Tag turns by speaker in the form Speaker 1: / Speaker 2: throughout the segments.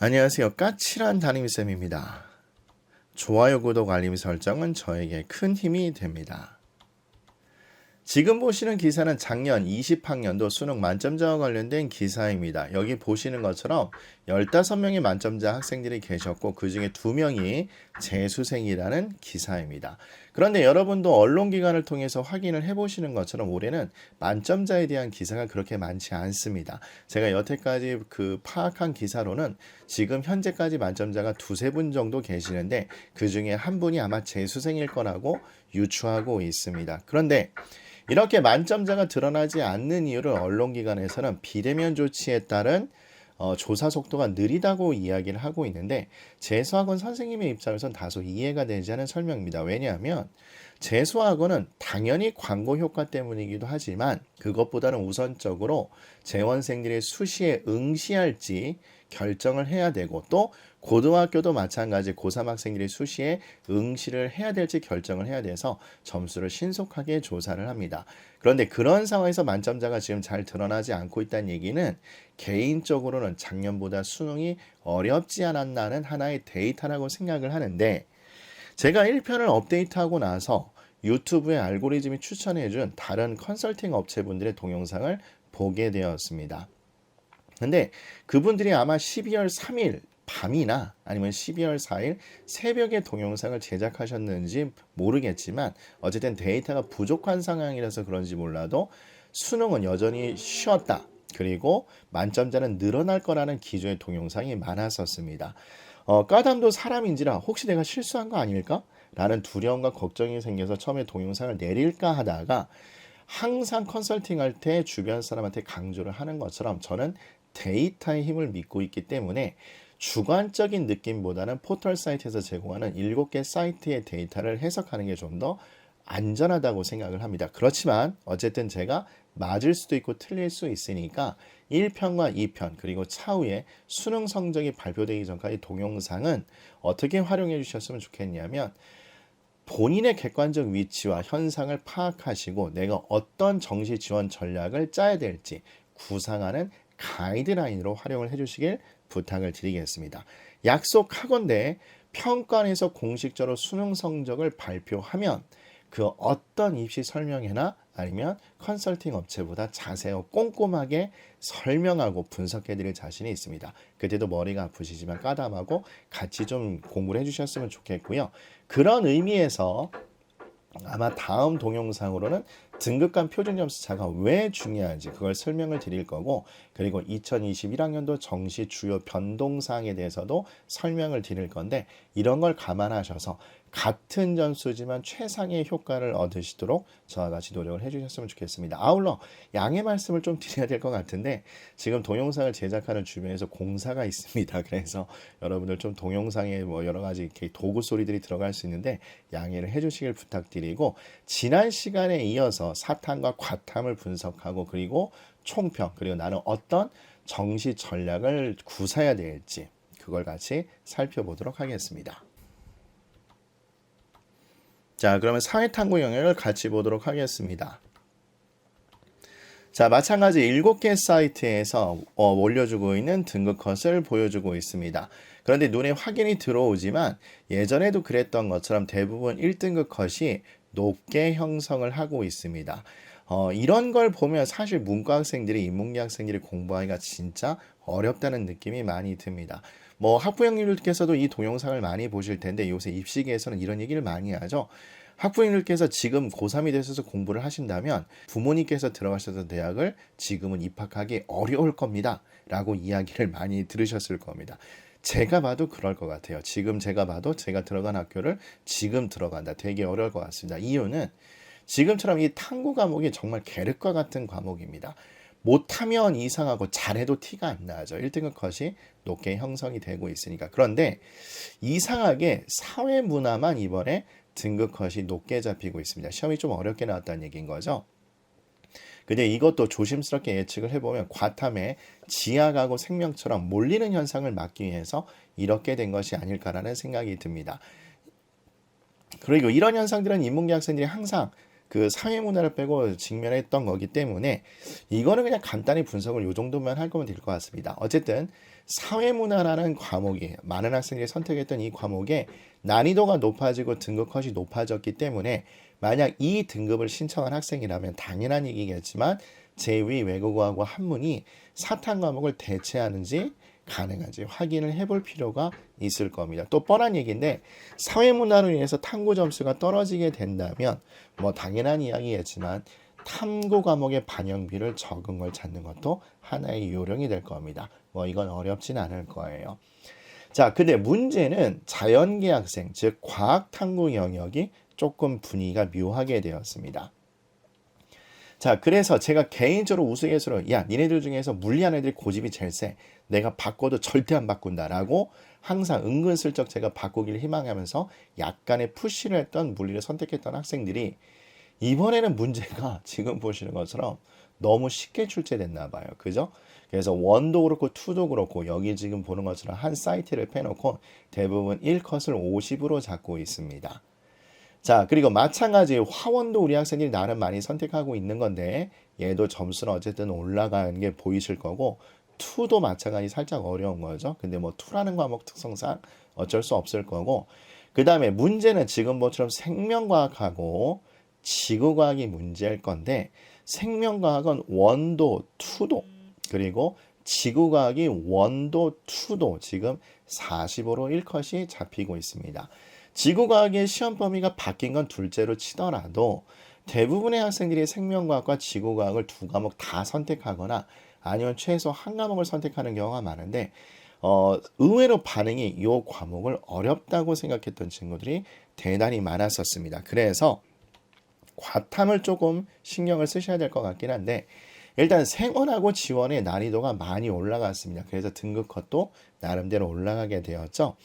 Speaker 1: 안녕하세요. 까칠한 담임쌤입니다. 좋아요, 구독, 알림 설정은 저에게 큰 힘이 됩니다. 지금 보시는 기사는 작년 20학년도 수능 만점자와 관련된 기사입니다. 여기 보시는 것처럼 15명의 만점자 학생들이 계셨고 그 중에 2명이 재수생이라는 기사입니다. 그런데 여러분도 언론기관을 통해서 확인을 해보시는 것처럼 올해는 만점자에 대한 기사가 그렇게 많지 않습니다. 제가 여태까지 파악한 기사로는 지금 현재까지 만점자가 2-3분 정도 계시는데 그 중에 한 분이 아마 재수생일 거라고 유추하고 있습니다. 그런데 이렇게 만점자가 드러나지 않는 이유를 언론기관에서는 비대면 조치에 따른 조사 속도가 느리다고 이야기를 하고 있는데 재수학원 선생님의 입장에서는 다소 이해가 되지 않은 설명입니다. 왜냐하면 재수학원은 당연히 광고 효과 때문이기도 하지만 그것보다는 우선적으로 재원생들이 수시에 응시할지 결정을 해야 되고 또 고등학교도 마찬가지 고3 학생들이 수시에 응시를 해야 될지 결정을 해야 돼서 점수를 신속하게 조사를 합니다. 그런데 그런 상황에서 만점자가 지금 잘 드러나지 않고 있다는 얘기는 개인적으로는 작년보다 수능이 어렵지 않았나는 하나의 데이터라고 생각을 하는데 제가 1편을 업데이트하고 나서 유튜브의 알고리즘이 추천해준 다른 컨설팅 업체분들의 동영상을 보게 되었습니다. 근데 그분들이 아마 12월 3일 밤이나 아니면 12월 4일 새벽에 동영상을 제작하셨는지 모르겠지만 어쨌든 데이터가 부족한 상황이라서 그런지 몰라도 수능은 여전히 쉬었다. 그리고 만점자는 늘어날 거라는 기조의 동영상이 많았었습니다. 까담도 사람인지라 혹시 내가 실수한 거 아닐까? 라는 두려움과 걱정이 생겨서 처음에 동영상을 내릴까 하다가 항상 컨설팅할 때 주변 사람한테 강조를 하는 것처럼 저는 데이터의 힘을 믿고 있기 때문에 주관적인 느낌보다는 포털 사이트에서 제공하는 7개 사이트의 데이터를 해석하는 게 좀 더 안전하다고 생각을 합니다. 그렇지만 어쨌든 제가 맞을 수도 있고 틀릴 수 있으니까 1편과 2편 그리고 차후에 수능 성적이 발표되기 전까지 동영상은 어떻게 활용해 주셨으면 좋겠냐면 본인의 객관적 위치와 현상을 파악하시고 내가 어떤 정시 지원 전략을 짜야 될지 구상하는 가이드라인으로 활용을 해주시길 부탁을 드리겠습니다. 약속하건대 평가원에서 공식적으로 수능 성적을 발표하면 그 어떤 입시 설명회나 아니면 컨설팅 업체보다 자세하고 꼼꼼하게 설명하고 분석해 드릴 자신이 있습니다. 그때도 머리가 아프시지만 까담하고 같이 좀 공부를 해주셨으면 좋겠고요. 그런 의미에서 아마 다음 동영상으로는 등급간 표준점수차가 왜 중요한지 그걸 설명을 드릴 거고 그리고 2021학년도 정시 주요 변동사항에 대해서도 설명을 드릴 건데 이런 걸 감안하셔서 같은 점수지만 최상의 효과를 얻으시도록 저와 같이 노력을 해주셨으면 좋겠습니다. 아울러 양해 말씀을 좀 드려야 될 것 같은데 지금 동영상을 제작하는 주변에서 공사가 있습니다. 그래서 여러분들 좀 동영상에 뭐 여러 가지 이렇게 도구 소리들이 들어갈 수 있는데 양해를 해주시길 부탁드리고 지난 시간에 이어서 사탐과 과탐을 분석하고 그리고 총평 그리고 나는 어떤 정시 전략을 구사해야 될지 그걸 같이 살펴보도록 하겠습니다. 자, 그러면 사회탐구 영역을 같이 보도록 하겠습니다. 자, 마찬가지 7개 사이트에서 올려주고 있는 등급 컷을 보여주고 있습니다. 그런데 눈에 확인이 들어오지만 예전에도 그랬던 것처럼 대부분 1등급 컷이 높게 형성을 하고 있습니다. 이런 걸 보면 사실 문과 학생들이 인문계 학생들이 공부하기가 진짜 어렵다는 느낌이 많이 듭니다. 뭐 학부형님들께서도 이 동영상을 많이 보실 텐데 요새 입시계에서는 이런 얘기를 많이 하죠. 학부형님들께서 지금 고3이 되셔서 공부를 하신다면 부모님께서 들어가셨던 대학을 지금은 입학하기 어려울 겁니다. 라고 이야기를 많이 들으셨을 겁니다. 제가 봐도 그럴 것 같아요. 지금 제가 봐도 제가 들어간 학교를 지금 들어간다. 되게 어려울 것 같습니다. 이유는 지금처럼 이 탐구 과목이 정말 계륵과 같은 과목입니다. 못하면 이상하고 잘해도 티가 안 나죠. 1등급 컷이 높게 형성이 되고 있으니까. 그런데 이상하게 사회문화만 이번에 등급 컷이 높게 잡히고 있습니다. 시험이 좀 어렵게 나왔다는 얘기인 거죠. 근데 이것도 조심스럽게 예측을 해보면 과탐에 지학하고 생명처럼 몰리는 현상을 막기 위해서 이렇게 된 것이 아닐까라는 생각이 듭니다. 그리고 이런 현상들은 인문계 학생들이 항상 그 사회문화를 빼고 직면했던 거기 때문에 이거는 그냥 간단히 분석을 이 정도만 할 거면 될 것 같습니다. 어쨌든 사회문화라는 과목이 많은 학생들이 선택했던 이 과목에 난이도가 높아지고 등급 컷이 높아졌기 때문에 만약 이 등급을 신청한 학생이라면 당연한 얘기겠지만 제2 외국어하고 한문이 사탐 과목을 대체하는지 가능한지 확인을 해볼 필요가 있을 겁니다. 또 뻔한 얘기인데 사회문화로 인해서 탐구 점수가 떨어지게 된다면 뭐 당연한 이야기겠지만 탐구 과목의 반영비를 적은 걸 찾는 것도 하나의 요령이 될 겁니다. 뭐 이건 어렵진 않을 거예요. 자, 근데 문제는 자연계 학생, 즉 과학 탐구 영역이 조금 분위기가 묘하게 되었습니다. 자, 그래서 제가 개인적으로 우스갯소리로 야, 니네들 중에서 물리한 애들이 고집이 제일 세. 내가 바꿔도 절대 안 바꾼다라고 항상 은근슬쩍 제가 바꾸기를 희망하면서 약간의 푸시를 했던 물리를 선택했던 학생들이 이번에는 문제가 지금 보시는 것처럼 너무 쉽게 출제됐나 봐요. 그죠? 그래서 1도 그렇고 2도 그렇고 여기 지금 보는 것처럼 한 사이트를 빼놓고 대부분 1컷을 50으로 잡고 있습니다. 자, 그리고 마찬가지 화원도 우리 학생들이 나름 많이 선택하고 있는 건데 얘도 점수는 어쨌든 올라가는 게 보이실 거고 2도 마찬가지 살짝 어려운 거죠. 근데 뭐 2라는 과목 특성상 어쩔 수 없을 거고 그 다음에 문제는 지금 뭐처럼 생명과학하고 지구과학이 문제일 건데 생명과학은 1도, 2도 그리고 지구과학이 1도, 2도 지금 45로 1컷이 잡히고 있습니다. 지구과학의 시험 범위가 바뀐 건 둘째로 치더라도 대부분의 학생들이 생명과학과 지구과학을 두 과목 다 선택하거나 아니면 최소 한 과목을 선택하는 경우가 많은데 의외로 반응이 이 과목을 어렵다고 생각했던 친구들이 대단히 많았었습니다. 그래서 과탐을 조금 신경을 쓰셔야 될 것 같긴 한데 일단 생원하고 지원의 난이도가 많이 올라갔습니다. 그래서 등급 컷도 나름대로 올라가게 되었죠.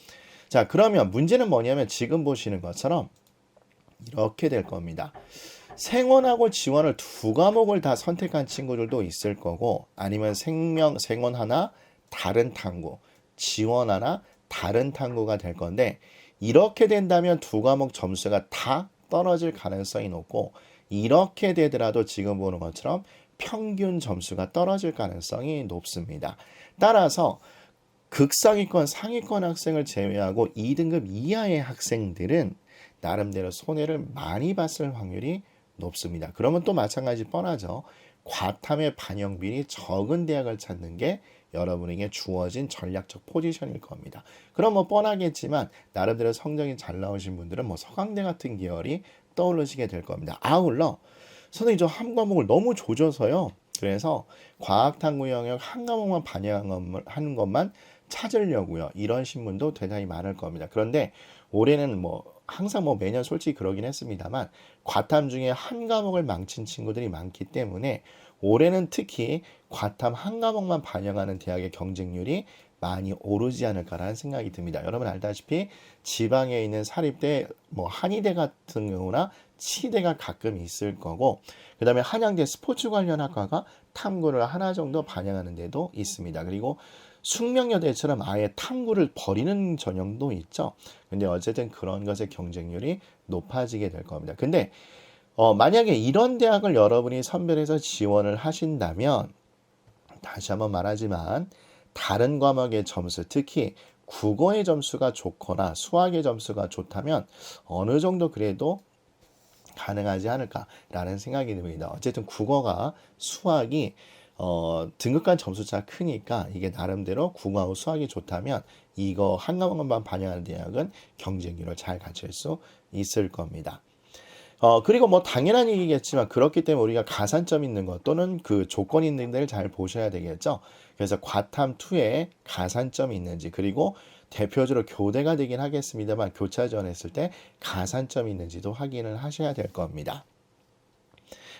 Speaker 1: 자, 그러면 문제는 뭐냐면 지금 보시는 것처럼 이렇게 될 겁니다. 생원하고 지원을 두 과목을 다 선택한 친구들도 있을 거고 아니면 생원 하나 다른 탐구, 지원 하나 다른 탐구가 될 건데 이렇게 된다면 두 과목 점수가 다 떨어질 가능성이 높고 이렇게 되더라도 지금 보는 것처럼 평균 점수가 떨어질 가능성이 높습니다. 따라서 극상위권, 상위권 학생을 제외하고 2등급 이하의 학생들은 나름대로 손해를 많이 봤을 확률이 높습니다. 그러면 또 마찬가지 뻔하죠. 과탐의 반영비율이 적은 대학을 찾는 게 여러분에게 주어진 전략적 포지션일 겁니다. 그럼 뭐 뻔하겠지만 나름대로 성적이 잘 나오신 분들은 뭐 서강대 같은 계열이 떠오르시게 될 겁니다. 아울러 선생님 저 한 과목을 너무 조져서요. 그래서 과학탐구 영역 한 과목만 반영하는 것만 찾으려고요. 이런 신문도 대단히 많을 겁니다. 그런데 올해는 뭐 항상 뭐 매년 솔직히 그러긴 했습니다만 과탐 중에 한 과목을 망친 친구들이 많기 때문에 올해는 특히 과탐 한 과목만 반영하는 대학의 경쟁률이 많이 오르지 않을까라는 생각이 듭니다. 여러분 알다시피 지방에 있는 사립대, 뭐 한의대 같은 경우나 치대가 가끔 있을 거고 그 다음에 한양대 스포츠 관련 학과가 탐구를 하나 정도 반영하는 데도 있습니다. 그리고 숙명여대처럼 아예 탐구를 버리는 전형도 있죠. 근데 어쨌든 그런 것의 경쟁률이 높아지게 될 겁니다. 근데 만약에 이런 대학을 여러분이 선별해서 지원을 하신다면 다시 한번 말하지만 다른 과목의 점수, 특히 국어의 점수가 좋거나 수학의 점수가 좋다면 어느 정도 그래도 가능하지 않을까라는 생각이 듭니다. 어쨌든 국어가 수학이 등급 간 점수차가 크니까 이게 나름대로 국어하고 수학이 좋다면 이거 한 과목만 반영하는 대학은 경쟁률을 잘 갖출 수 있을 겁니다. 그리고 뭐 당연한 얘기겠지만 그렇기 때문에 우리가 가산점 있는 것 또는 그 조건 있는 데를 잘 보셔야 되겠죠. 그래서 과탐2에 가산점이 있는지 그리고 대표적으로 교대가 되긴 하겠습니다만 교차 지원했을 때 가산점이 있는지도 확인을 하셔야 될 겁니다.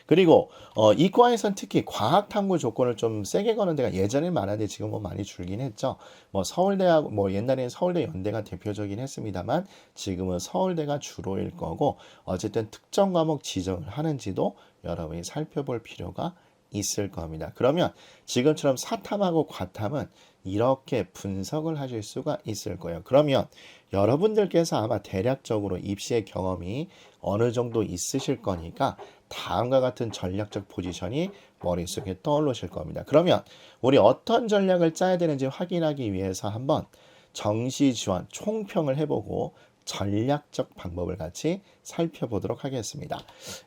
Speaker 1: 그리고 이과에선 특히 과학 탐구 조건을 좀 세게 거는 데가 예전에 많았는데 지금 뭐 많이 줄긴 했죠. 뭐 서울대하고 뭐 옛날에는 서울대 연대가 대표적이긴 했습니다만 지금은 서울대가 주로일 거고 어쨌든 특정 과목 지정을 하는지도 여러분이 살펴볼 필요가 있을 겁니다. 그러면 지금처럼 사탐하고 과탐은 이렇게 분석을 하실 수가 있을 거예요. 그러면 여러분들께서 아마 대략적으로 입시의 경험이 어느 정도 있으실 거니까 다음과 같은 전략적 포지션이 머릿속에 떠오르실 겁니다. 그러면 우리 어떤 전략을 짜야 되는지 확인하기 위해서 한번 정시 지원 총평을 해보고 전략적 방법을 같이 살펴보도록 하겠습니다.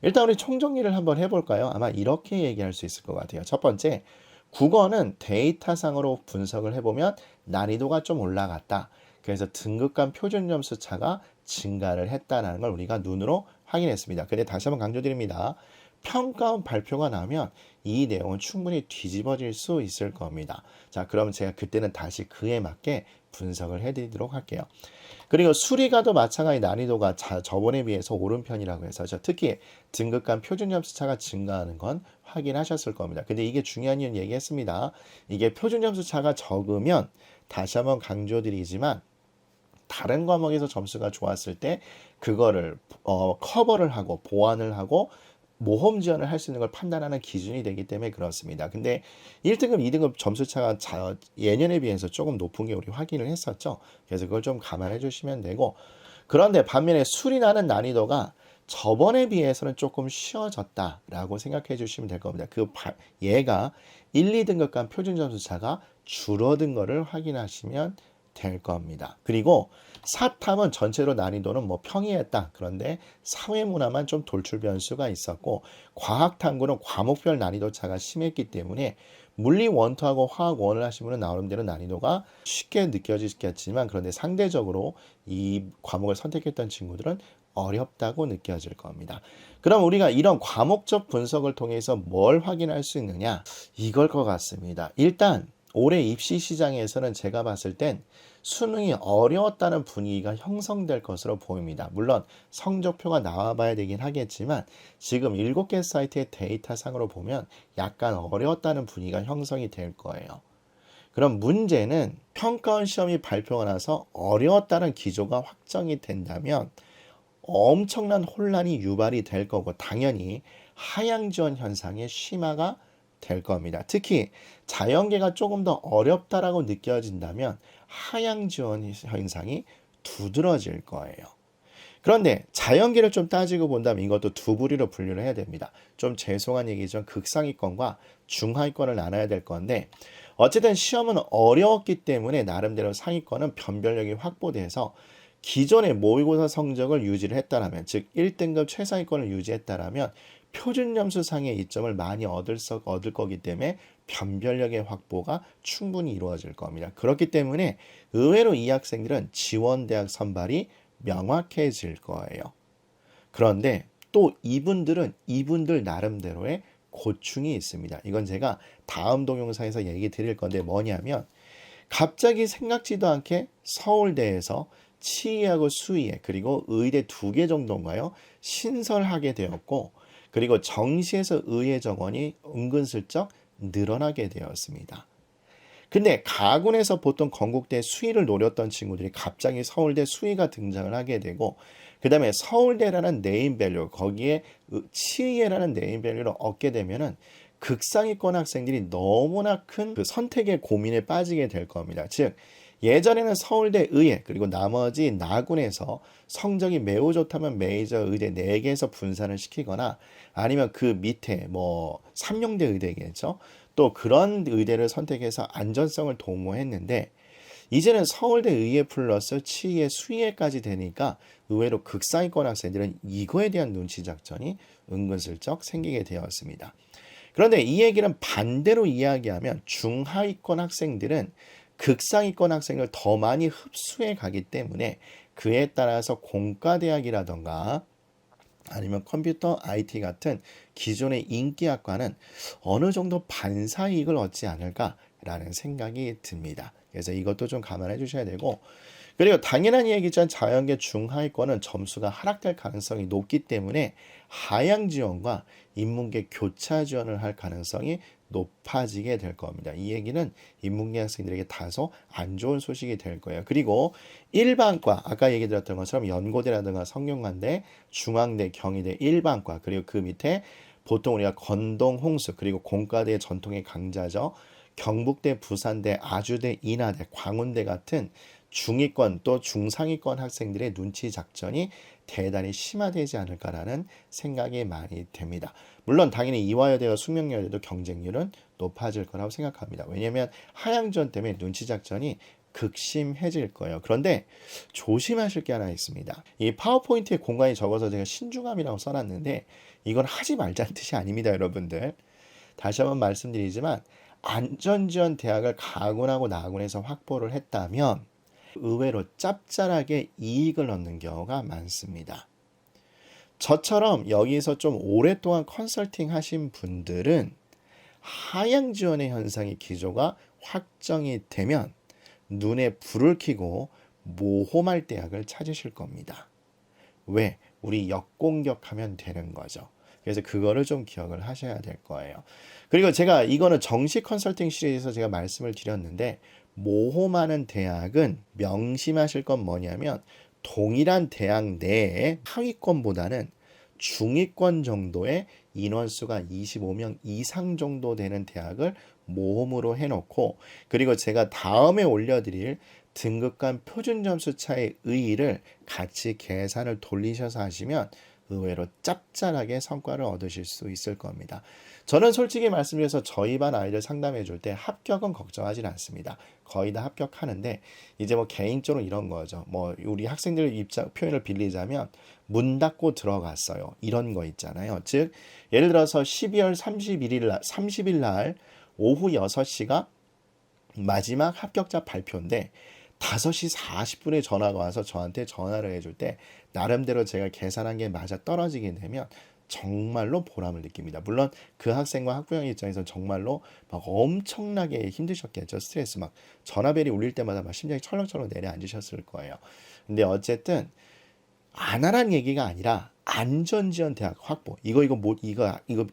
Speaker 1: 일단 우리 총정리를 한번 해볼까요? 아마 이렇게 얘기할 수 있을 것 같아요. 첫 번째, 국어는 데이터상으로 분석을 해보면 난이도가 좀 올라갔다. 그래서 등급간 표준 점수 차가 증가를 했다는 걸 우리가 눈으로 확인했습니다. 근데 다시 한번 강조드립니다. 평가원 발표가 나면 이 내용은 충분히 뒤집어질 수 있을 겁니다. 자, 그럼 제가 그때는 다시 그에 맞게 분석을 해드리도록 할게요. 그리고 수리가도 마찬가지 난이도가 저번에 비해서 오른 편이라고 해서 특히 등급간 표준 점수 차가 증가하는 건 확인하셨을 겁니다. 근데 이게 중요한 이유는 얘기했습니다. 이게 표준 점수 차가 적으면 다시 한번 강조드리지만 다른 과목에서 점수가 좋았을 때 그거를 커버를 하고 보완을 하고 모험 지원을 할 수 있는 걸 판단하는 기준이 되기 때문에 그렇습니다. 근데 1등급, 2등급 점수 차가 예년에 비해서 조금 높은 게 우리 확인을 했었죠. 그래서 그걸 좀 감안해 주시면 되고, 그런데 반면에 수리나는 난이도가 저번에 비해서는 조금 쉬워졌다라고 생각해 주시면 될 겁니다. 얘가 1, 2등급 간 표준 점수 차가 줄어든 거를 확인하시면 될 겁니다. 그리고 사탐은 전체로 난이도는 뭐 평이했다. 그런데 사회문화만 좀 돌출 변수가 있었고, 과학탐구는 과목별 난이도 차가 심했기 때문에 물리 1,2하고 화학 1을 하시면 나름대로 난이도가 쉽게 느껴지겠지만, 그런데 상대적으로 이 과목을 선택했던 친구들은 어렵다고 느껴질 겁니다. 그럼 우리가 이런 과목적 분석을 통해서 뭘 확인할 수 있느냐? 이걸 것 같습니다. 일단 올해 입시 시장에서는 제가 봤을 땐 수능이 어려웠다는 분위기가 형성될 것으로 보입니다. 물론 성적표가 나와봐야 되긴 하겠지만 지금 7개 사이트의 데이터상으로 보면 약간 어려웠다는 분위기가 형성이 될 거예요. 그럼 문제는 평가원 시험이 발표가 나서 어려웠다는 기조가 확정이 된다면 엄청난 혼란이 유발이 될 거고, 당연히 하향 지원 현상의 심화가 될 겁니다. 특히 자연계가 조금 더 어렵다라고 느껴진다면 하향 지원 현상이 두드러질 거예요. 그런데 자연계를 좀 따지고 본다면 이것도 두 부류로 분류를 해야 됩니다. 좀 죄송한 얘기죠. 극상위권과 중하위권을 나눠야 될 건데, 어쨌든 시험은 어려웠기 때문에 나름대로 상위권은 변별력이 확보돼서 기존의 모의고사 성적을 유지를 했다라면, 즉 1등급 최상위권을 유지했다라면 표준 점수상의 이점을 많이 얻을 거기 때문에 변별력의 확보가 충분히 이루어질 겁니다. 그렇기 때문에 의외로 이 학생들은 지원대학 선발이 명확해질 거예요. 그런데 또 이분들 나름대로의 고충이 있습니다. 이건 제가 다음 동영상에서 얘기 드릴 건데 뭐냐면, 갑자기 생각지도 않게 서울대에서 치의하고 수의회 그리고 의대 2개 정도인가요? 신설하게 되었고, 그리고 정시에서 의회 정원이 은근슬쩍 늘어나게 되었습니다. 근데 가군에서 보통 건국대 수의를 노렸던 친구들이 갑자기 서울대 수의가 등장을 하게 되고, 그 다음에 서울대라는 네임밸류, 거기에 치의회라는 네임밸류를 얻게 되면은 극상위권 학생들이 너무나 큰 그 선택의 고민에 빠지게 될 겁니다. 즉 예전에는 서울대 의회 그리고 나머지 나군에서 성적이 매우 좋다면 메이저 의대 4개에서 분산을 시키거나, 아니면 그 밑에 뭐 삼용대 의대겠죠. 또 그런 의대를 선택해서 안전성을 도모했는데, 이제는 서울대 의회 플러스 치의회 수의회까지 되니까 의외로 극상위권 학생들은 이거에 대한 눈치 작전이 은근슬쩍 생기게 되었습니다. 그런데 이 얘기는 반대로 이야기하면 중하위권 학생들은 극상위권 학생을 더 많이 흡수해 가기 때문에 그에 따라서 공과대학이라던가 아니면 컴퓨터 IT 같은 기존의 인기학과는 어느 정도 반사이익을 얻지 않을까라는 생각이 듭니다. 그래서 이것도 좀 감안해 주셔야 되고, 그리고 당연한 얘기지만 자연계 중하위권은 점수가 하락될 가능성이 높기 때문에 하향 지원과 인문계 교차 지원을 할 가능성이 높아지게 될 겁니다. 이 얘기는 인문계 학생들에게 다소 안 좋은 소식이 될 거예요. 그리고 일반과, 아까 얘기 드렸던 것처럼 연고대라든가 성균관대, 중앙대, 경희대 일반과, 그리고 그 밑에 보통 우리가 건동, 홍수, 그리고 공과대의 전통의 강자죠. 경북대, 부산대, 아주대, 인하대, 광운대 같은 중위권 또 중상위권 학생들의 눈치 작전이 대단히 심화되지 않을까라는 생각이 많이 됩니다. 물론 당연히 이화여대와 숙명여대도 경쟁률은 높아질 거라고 생각합니다. 왜냐하면 하향지원 때문에 눈치 작전이 극심해질 거예요. 그런데 조심하실 게 하나 있습니다. 이 파워포인트에 공간이 적어서 제가 신중함이라고 써놨는데 이건 하지 말자는 뜻이 아닙니다, 여러분들. 다시 한번 말씀드리지만 안전지원 대학을 가군하고 나군에서 확보를 했다면 의외로 짭짤하게 이익을 얻는 경우가 많습니다. 저처럼 여기서 좀 오랫동안 컨설팅 하신 분들은 하향 지원의 현상이 기조가 확정이 되면 눈에 불을 켜고 모험할 대학을 찾으실 겁니다. 왜? 우리 역공격하면 되는 거죠. 그래서 그거를 좀 기억을 하셔야 될 거예요. 그리고 제가 이거는 정식 컨설팅 시리즈에서 제가 말씀을 드렸는데 모험하는 대학은 명심하실 건 뭐냐면 동일한 대학 내에 하위권보다는 중위권 정도의 인원수가 25명 이상 정도 되는 대학을 모험으로 해놓고 그리고 제가 다음에 올려드릴 등급간 표준 점수 차의 의의를 같이 계산을 돌리셔서 하시면 의외로 짭짤하게 성과를 얻으실 수 있을 겁니다. 저는 솔직히 말씀드려서 저희 반 아이들 상담해 줄 때 합격은 걱정하진 않습니다. 거의 다 합격하는데 이제 뭐 개인적으로 이런 거죠. 뭐 우리 학생들 입장 표현을 빌리자면 문 닫고 들어갔어요. 이런 거 있잖아요. 즉 예를 들어서 12월 30일 날 오후 6시가 마지막 합격자 발표인데 5시 40분에 전화가 와서 저한테 전화를 해줄 때 나름대로 제가 계산한 게 맞아 떨어지게 되면 정말로 보람을 느낍니다. 물론 그 학생과 학부형 입장에서 정말로 막 엄청나게 힘드셨겠죠. 스트레스 막 전화벨이 울릴 때마다 막 심장이 철렁철렁 내려앉으셨을 거예요. 근데 어쨌든 안 하란 얘기가 아니라 안전지원 대학 확보 이거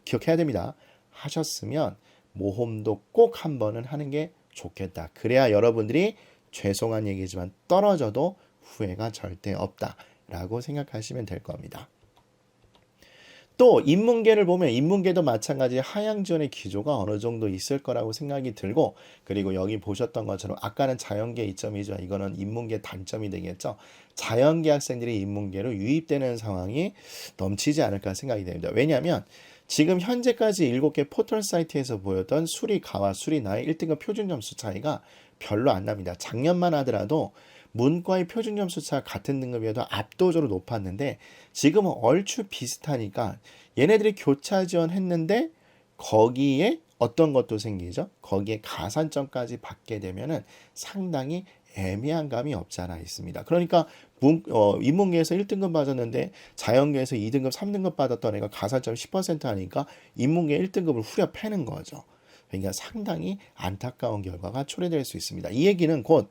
Speaker 1: 기억해야 됩니다. 하셨으면 모험도 꼭 한 번은 하는 게 좋겠다. 그래야 여러분들이 죄송한 얘기지만 떨어져도 후회가 절대 없다라고 생각하시면 될 겁니다. 또 인문계를 보면 인문계도 마찬가지 하향 지원의 기조가 어느 정도 있을 거라고 생각이 들고 그리고 여기 보셨던 것처럼 아까는 자연계 이점이죠. 이거는 인문계 단점이 되겠죠. 자연계 학생들이 인문계로 유입되는 상황이 넘치지 않을까 생각이 됩니다. 왜냐하면 지금 현재까지 7개 포털 사이트에서 보였던 수리 가와 수리 나의 1등급 표준 점수 차이가 별로 안 납니다. 작년만 하더라도 문과의 표준 점수 차 같은 등급이어도 압도적으로 높았는데 지금은 얼추 비슷하니까 얘네들이 교차 지원했는데 거기에 어떤 것도 생기죠. 거기에 가산점까지 받게 되면은 상당히 애매한 감이 없지 않아 있습니다. 그러니까 인문계에서 1등급 받았는데 자연계에서 2등급, 3등급 받았던 애가 가산점 10% 하니까 인문계 1등급을 후려 패는 거죠. 그러니까 상당히 안타까운 결과가 초래될 수 있습니다. 이 얘기는 곧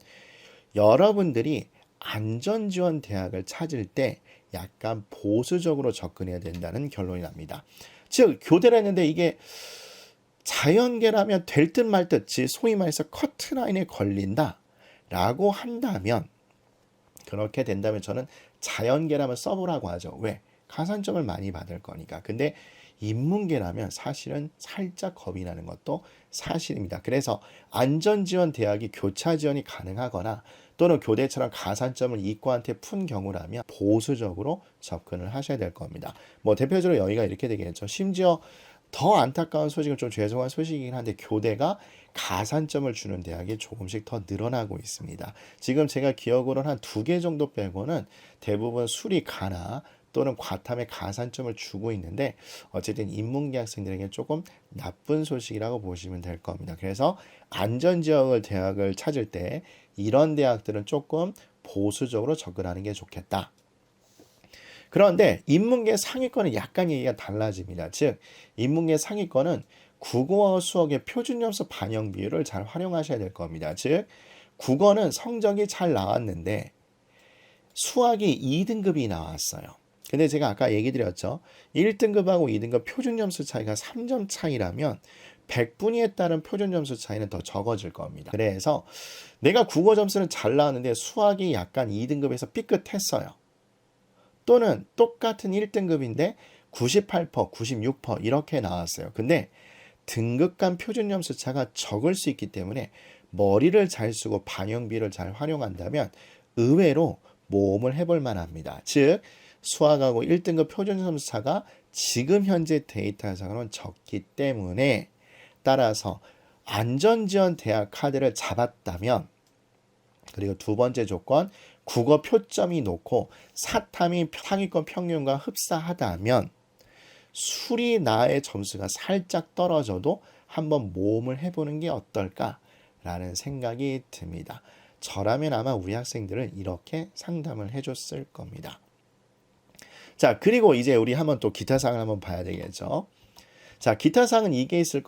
Speaker 1: 여러분들이 안전지원 대학을 찾을 때 약간 보수적으로 접근해야 된다는 결론이 납니다. 즉 교대를 했는데 이게 자연계라면 될 듯 말 듯 소위 말해서 커트라인에 걸린다 라고 한다면 그렇게 된다면 저는 자연계라면 써보라고 하죠. 왜? 가산점을 많이 받을 거니까. 근데 인문계라면 사실은 살짝 겁이 나는 것도 사실입니다. 그래서 안전지원 대학이 교차 지원이 가능하거나 또는 교대처럼 가산점을 이과한테 푼 경우라면 보수적으로 접근을 하셔야 될 겁니다. 뭐 대표적으로 여기가 이렇게 되겠죠. 심지어 더 안타까운 소식은 좀 죄송한 소식이긴 한데 교대가 가산점을 주는 대학이 조금씩 더 늘어나고 있습니다. 지금 제가 기억으로는 한 2개 정도 빼고는 대부분 수리 가나 또는 과탐에 가산점을 주고 있는데 어쨌든 인문계 학생들에게 조금 나쁜 소식이라고 보시면 될 겁니다. 그래서 안전지역 대학을 찾을 때 이런 대학들은 조금 보수적으로 접근하는 게 좋겠다. 그런데 인문계 상위권은 약간 얘기가 달라집니다. 즉 인문계 상위권은 국어와 수학의 표준 점수 반영 비율을 잘 활용하셔야 될 겁니다. 즉 국어는 성적이 잘 나왔는데 수학이 2등급이 나왔어요. 근데 제가 아까 얘기 드렸죠. 1등급하고 2등급 표준 점수 차이가 3점 차이라면 100분위에 따른 표준 점수 차이는 더 적어질 겁니다. 그래서 내가 국어 점수는 잘 나왔는데 수학이 약간 2등급에서 삐끗했어요. 또는 똑같은 1등급인데 98%, 96% 이렇게 나왔어요. 근데 등급 간 표준 점수 차가 적을 수 있기 때문에 머리를 잘 쓰고 반영비를 잘 활용한다면 의외로 모험을 해볼 만합니다. 즉 수학하고 1등급 표준 점수 차가 지금 현재 데이터상으로는 적기 때문에 따라서 안전지원 대학 카드를 잡았다면 그리고 두 번째 조건 국어 표점이 높고 사탐이 상위권 평균과 흡사하다면 수리 나의 점수가 살짝 떨어져도 한번 모험을 해보는 게 어떨까라는 생각이 듭니다. 저라면 아마 우리 학생들은 이렇게 상담을 해줬을 겁니다. 자, 그리고 이제 우리 한번 또 기타 사항을 한번 봐야 되겠죠. 자, 기타 사항은 이게 있을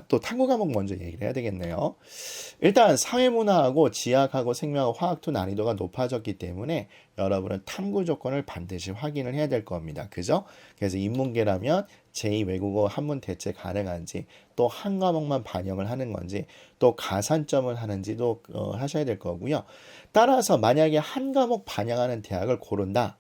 Speaker 1: 또 탐구 과목 먼저 얘기를 해야 되겠네요. 일단 사회문화하고 지학하고 생명하고 화학투 난이도가 높아졌기 때문에 여러분은 탐구 조건을 반드시 확인을 해야 될 겁니다. 그죠? 그래서 인문계라면 제2외국어 한문 대체 가능한지, 또 한 과목만 반영을 하는 건지, 또 가산점을 하는지도 하셔야 될 거고요. 따라서 만약에 한 과목 반영하는 대학을 고른다.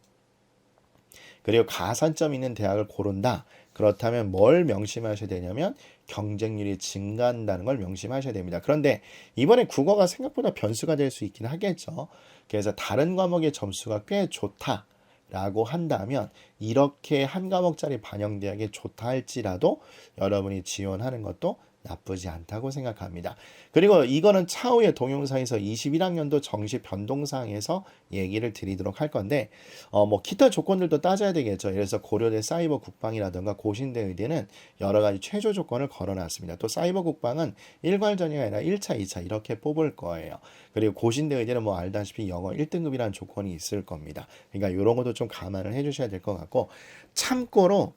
Speaker 1: 그리고 가산점 있는 대학을 고른다. 그렇다면 뭘 명심하셔야 되냐면 경쟁률이 증가한다는 걸 명심하셔야 됩니다. 그런데 이번에 국어가 생각보다 변수가 될 수 있긴 하겠죠. 그래서 다른 과목의 점수가 꽤 좋다라고 한다면 이렇게 한 과목짜리 반영대학이 좋다 할지라도 여러분이 지원하는 것도 나쁘지 않다고 생각합니다. 그리고 이거는 차후에 동영상에서 21학년도 정시 변동사항에서 얘기를 드리도록 할 건데 뭐 기타 조건들도 따져야 되겠죠. 그래서 고려대 사이버 국방이라든가 고신대 의대는 여러 가지 최저 조건을 걸어놨습니다. 또 사이버 국방은 일괄전형이 아니라 1차, 2차 이렇게 뽑을 거예요. 그리고 고신대 의대는 뭐 알다시피 영어 1등급이라는 조건이 있을 겁니다. 그러니까 이런 것도 좀 감안을 해주셔야 될 것 같고 참고로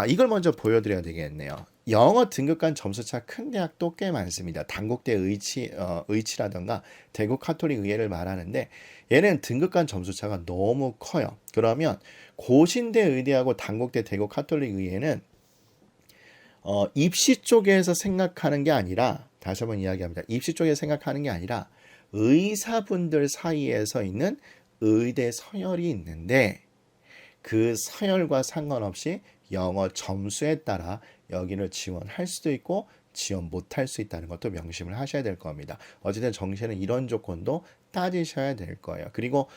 Speaker 1: 이걸 먼저 보여드려야 되겠네요. 영어 등급간 점수차 큰 대학도 꽤 많습니다. 단국대 의치라던가 대구 카톨릭 의예를 말하는데 얘는 등급간 점수차가 너무 커요. 그러면 고신대 의대하고 단국대 대구 카톨릭 의예는 입시 쪽에서 생각하는 게 아니라 다시 한번 이야기합니다. 입시 쪽에서 생각하는 게 아니라 의사분들 사이에서 있는 의대 서열이 있는데 그 서열과 상관없이 영어 점수에 따라 여기를 지원할 수도 있고 지원 못할 수 있다는 것도 명심을 하셔야 될 겁니다. 어쨌든 정시는 이런 조건도 따지셔야 될 거예요. 그리고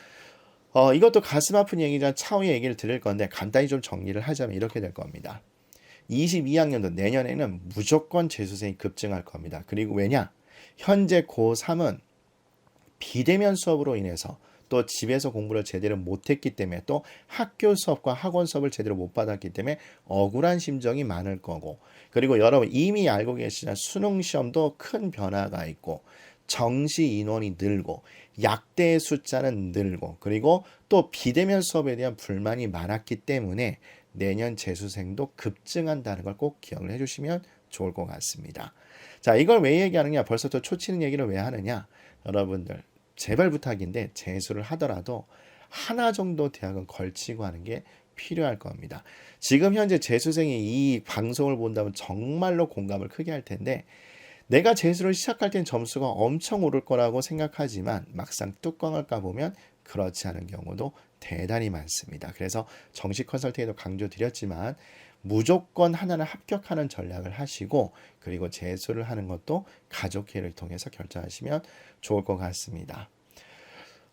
Speaker 1: 이것도 가슴 아픈 얘기지만 차후에 얘기를 드릴 건데 간단히 좀 정리를 하자면 이렇게 될 겁니다. 22학년도 내년에는 무조건 재수생이 급증할 겁니다. 그리고 왜냐? 현재 고3은 비대면 수업으로 인해서 또 집에서 공부를 제대로 못했기 때문에 또 학교 수업과 학원 수업을 제대로 못 받았기 때문에 억울한 심정이 많을 거고 그리고 여러분 이미 알고 계시지만 수능 시험도 큰 변화가 있고 정시 인원이 늘고 약대의 숫자는 늘고 그리고 또 비대면 수업에 대한 불만이 많았기 때문에 내년 재수생도 급증한다는 걸 꼭 기억을 해주시면 좋을 것 같습니다. 자, 이걸 왜 얘기하느냐? 벌써 또 초치는 얘기를 왜 하느냐? 여러분들 제발 부탁인데 재수를 하더라도 하나 정도 대학은 걸치고 하는 게 필요할 겁니다. 지금 현재 재수생이 이 방송을 본다면 정말로 공감을 크게 할 텐데 내가 재수를 시작할 땐 점수가 엄청 오를 거라고 생각하지만 막상 뚜껑을 까보면 그렇지 않은 경우도 대단히 많습니다. 그래서 정시 컨설팅에도 강조드렸지만 무조건 하나는 합격하는 전략을 하시고 그리고 재수를 하는 것도 가족회의를 통해서 결정하시면 좋을 것 같습니다.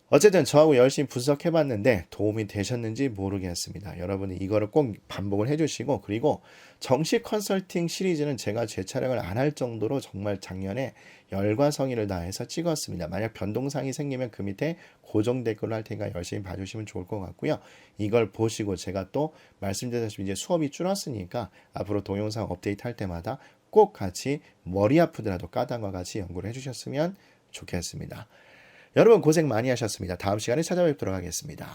Speaker 1: 어쨌든 저하고 열심히 분석해봤는데 도움이 되셨는지 모르겠습니다. 여러분이 이거를 꼭 반복을 해주시고 그리고 정시 컨설팅 시리즈는 제가 재촬영을 안 할 정도로 정말 작년에 열과 성의를 다해서 찍었습니다. 만약 변동사항이 생기면 그 밑에 고정 댓글을 할 테니까 열심히 봐주시면 좋을 것 같고요. 이걸 보시고 제가 또 말씀드렸다시피 이제 수업이 줄었으니까 앞으로 동영상 업데이트 할 때마다 꼭 같이 머리 아프더라도 까당과 같이 연구를 해주셨으면 좋겠습니다. 여러분 고생 많이 하셨습니다. 다음 시간에 찾아뵙도록 하겠습니다.